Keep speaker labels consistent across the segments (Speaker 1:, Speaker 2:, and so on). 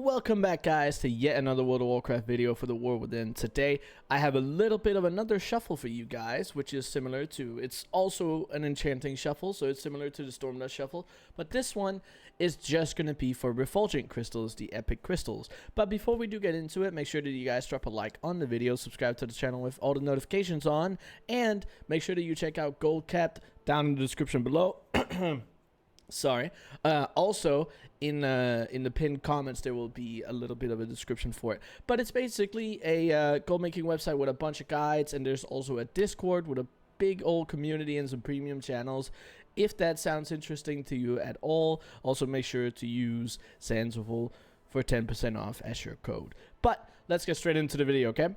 Speaker 1: Welcome back, guys, to yet another World of Warcraft video for the War Within. Today I have a little bit of another shuffle for you guys, which is similar to, it's also an enchanting shuffle, so it's similar to the Stormdust shuffle, but this one is just going to be for refulgent crystals, the epic crystals. But before we do get into it, make sure that you guys drop a like on the video, subscribe to the channel with all the notifications on, and make sure that you check out Gold Capped down in the description below. Sorry. Also, in the pinned comments, there will be a little bit of a description for it. But it's basically a gold making website with a bunch of guides, and there's also a Discord with a big old community and some premium channels. If that sounds interesting to you at all, also make sure to use Sandoval for 10% off as your code. But let's get straight into the video, okay?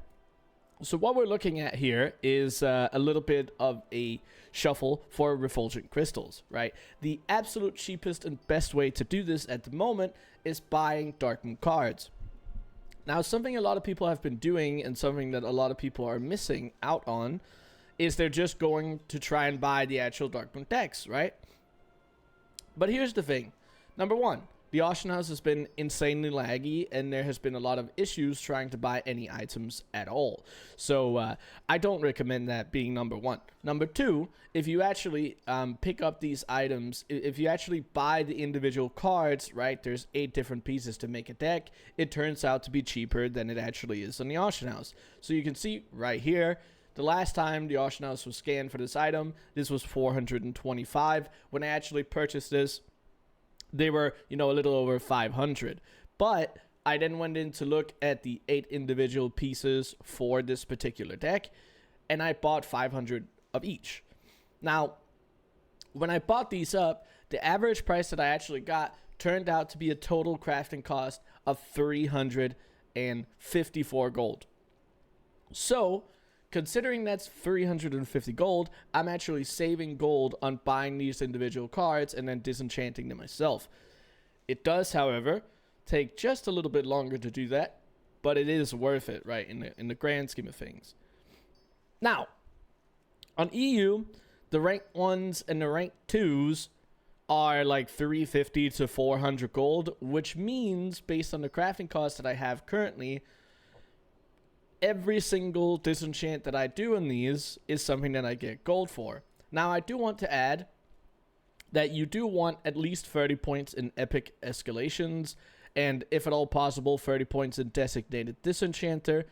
Speaker 1: So what we're looking at here is a little bit of a shuffle for refulgent crystals, right? The absolute cheapest and best way to do this at the moment is buying darkmoon cards. Now, something a lot of people have been doing and something that a lot of people are missing out on is they're just going to try and buy the actual darkmoon decks, right? But here's the thing. Number one, the auction house has been insanely laggy, and there has been a lot of issues trying to buy any items at all. So I don't recommend that being number one. Number two, if you actually pick up these items, if you actually buy the individual cards, right, there's 8 different pieces to make a deck, it turns out to be cheaper than it actually is on the auction house. So you can see right here, the last time the auction house was scanned for this item, this was 425. When I actually purchased this, they were, you know, a little over 500. But I then went in to look at the 8 individual pieces for this particular deck, and I bought 500 of each. Now, when I bought these up, the average price that I actually got turned out to be a total crafting cost of 354 gold. So, considering that's 350 gold, I'm actually saving gold on buying these individual cards and then disenchanting them myself. It does, however, take just a little bit longer to do that, but it is worth it, right, in the grand scheme of things. Now, on EU, the rank 1s and the rank 2s are like 350 to 400 gold, which means, based on the crafting cost that I have currently, every single disenchant that I do in these is something that I get gold for. Now, I do want to add that you do want at least 30 points in epic escalations, and if at all possible, 30 points in designated disenchanter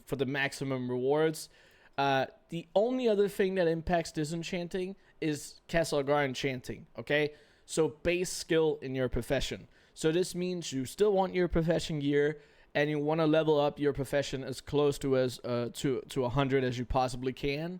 Speaker 1: for the maximum rewards. The only other thing that impacts disenchanting is Castlegar enchanting, okay? So base skill in your profession. So this means you still want your profession gear, and you want to level up your profession as close to 100 as you possibly can.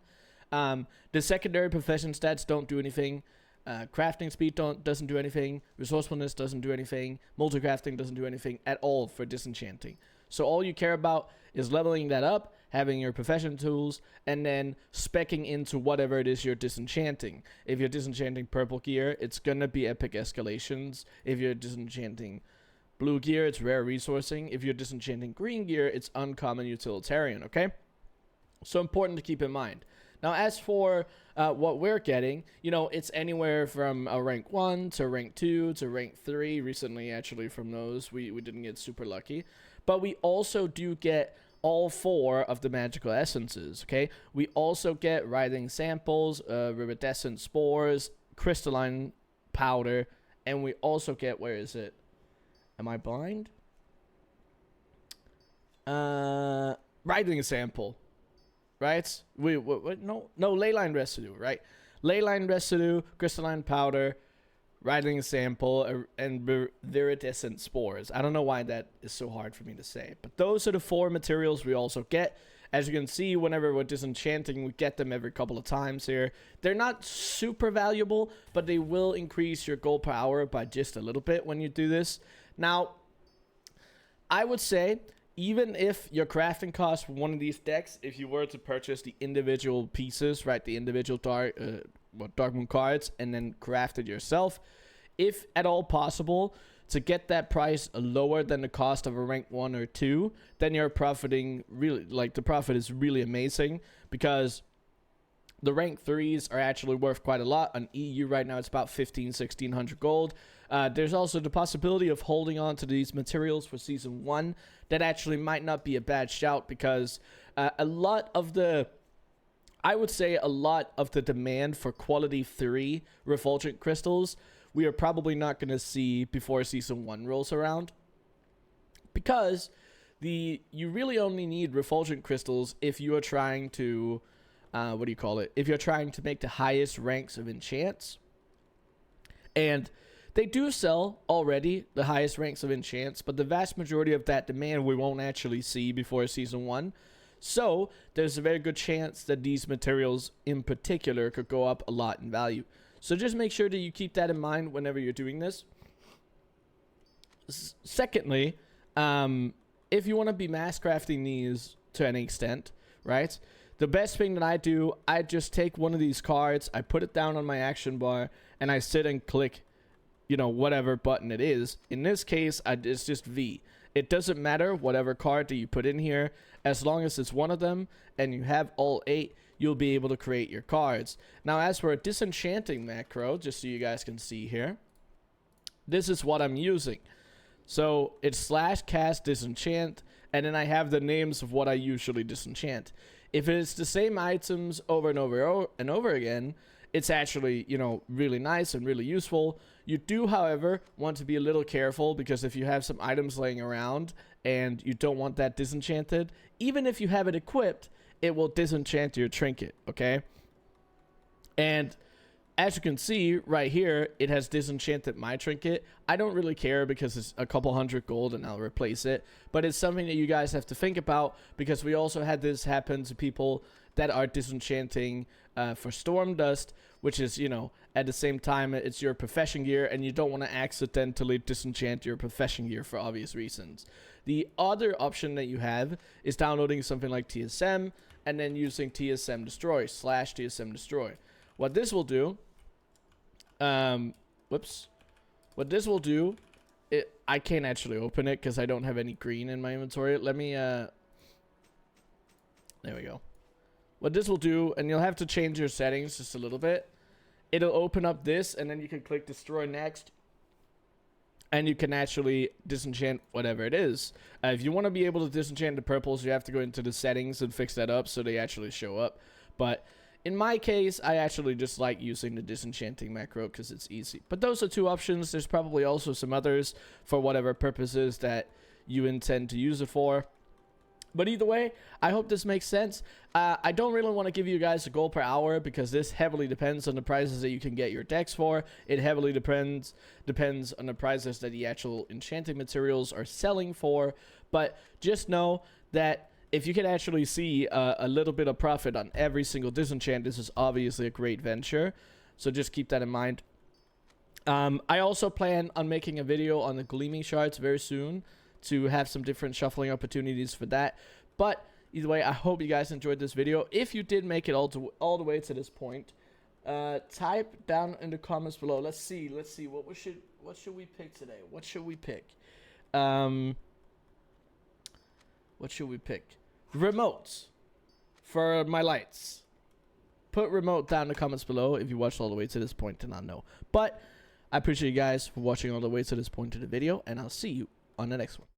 Speaker 1: The secondary profession stats don't do anything. Crafting speed doesn't do anything. Resourcefulness doesn't do anything. Multi-crafting doesn't do anything at all for disenchanting. So all you care about is leveling that up, having your profession tools, and then speccing into whatever it is you're disenchanting. If you're disenchanting purple gear, it's gonna be epic escalations. If you're disenchanting blue gear, it's rare resourcing. If you're disenchanting green gear, it's uncommon utilitarian, okay? So important to keep in mind. Now, as for what we're getting, you know, it's anywhere from a rank 1 to rank 2 to rank 3. Recently, actually, from those, we didn't get super lucky. But we also do get all 4 of the magical essences, okay? We also get writhing samples, iridescent spores, crystalline powder, and we also get, where is it? Am I blind? Writing sample, right? No, leyline residue, right? Leyline residue, crystalline powder, writing sample, and iridescent spores. I don't know why that is so hard for me to say, but those are the 4 materials we also get. As you can see, whenever we're disenchanting, we get them every couple of times here. They're not super valuable, but they will increase your gold per hour by just a little bit when you do this. Now, I would say, even if your crafting cost for one of these decks, if you were to purchase the individual pieces, right, the individual darkmoon cards, and then craft it yourself, if at all possible, to get that price lower than the cost of a rank 1 or 2, then you're profiting really, like, the profit is really amazing, because the rank 3s are actually worth quite a lot. On EU right now, it's about 1600 gold. There's also the possibility of holding on to these materials for Season 1. That actually might not be a bad shout, because a lot of the demand for quality 3 refulgent crystals, we are probably not going to see before Season 1 rolls around. Because you really only need refulgent crystals if you are trying to, if you're trying to make the highest ranks of enchants. And they do sell already the highest ranks of enchants, but the vast majority of that demand we won't actually see before Season 1. So there's a very good chance that these materials in particular could go up a lot in value. So just make sure that you keep that in mind whenever you're doing this. Secondly, if you want to be mass crafting these to any extent, right? The best thing that I do, I just take one of these cards, I put it down on my action bar, and I sit and click, whatever button it is. In this case, it's just V. It doesn't matter whatever card that you put in here, as long as it's one of them and you have all 8, you'll be able to create your cards. Now, as for a disenchanting macro, just so you guys can see here, this is what I'm using. So it's /cast disenchant, and then I have the names of what I usually disenchant. If it's the same items over and over again, it's actually, really nice and really useful. You do, however, want to be a little careful, because if you have some items laying around and you don't want that disenchanted, even if you have it equipped, it will disenchant your trinket, okay? And as you can see right here, it has disenchanted my trinket. I don't really care, because it's a couple hundred gold and I'll replace it. But it's something that you guys have to think about, because we also had this happen to people that are disenchanting for storm dust, which is, at the same time, it's your profession gear, and you don't want to accidentally disenchant your profession gear for obvious reasons. The other option that you have is downloading something like TSM and then using TSM destroy /TSM destroy. What this will do, what this will do, I can't actually open it because I don't have any green in my inventory. Let me, there we go. What this will do, and you'll have to change your settings just a little bit. It'll open up this, and then you can click destroy next, and you can actually disenchant whatever it is. If you want to be able to disenchant the purples, you have to go into the settings and fix that up so they actually show up. But in my case, I actually just like using the disenchanting macro because it's easy. But those are 2 options. There's probably also some others for whatever purposes that you intend to use it for. But either way, I hope this makes sense. I don't really want to give you guys a goal per hour, because this heavily depends on the prices that you can get your decks for. It heavily depends on the prices that the actual enchanting materials are selling for. But just know that if you can actually see a little bit of profit on every single disenchant, this is obviously a great venture. So just keep that in mind. I also plan on making a video on the gleaming shards very soon, to have some different shuffling opportunities for that. But either way, I hope you guys enjoyed this video. If you did make it all the way to this point, type down in the comments below. Let's see what should we pick today? What should we pick? What should we pick? Remotes for my lights. Put remote down in the comments below if you watched all the way to this point and not know. But I appreciate you guys for watching all the way to this point of the video, and I'll see you on the next one.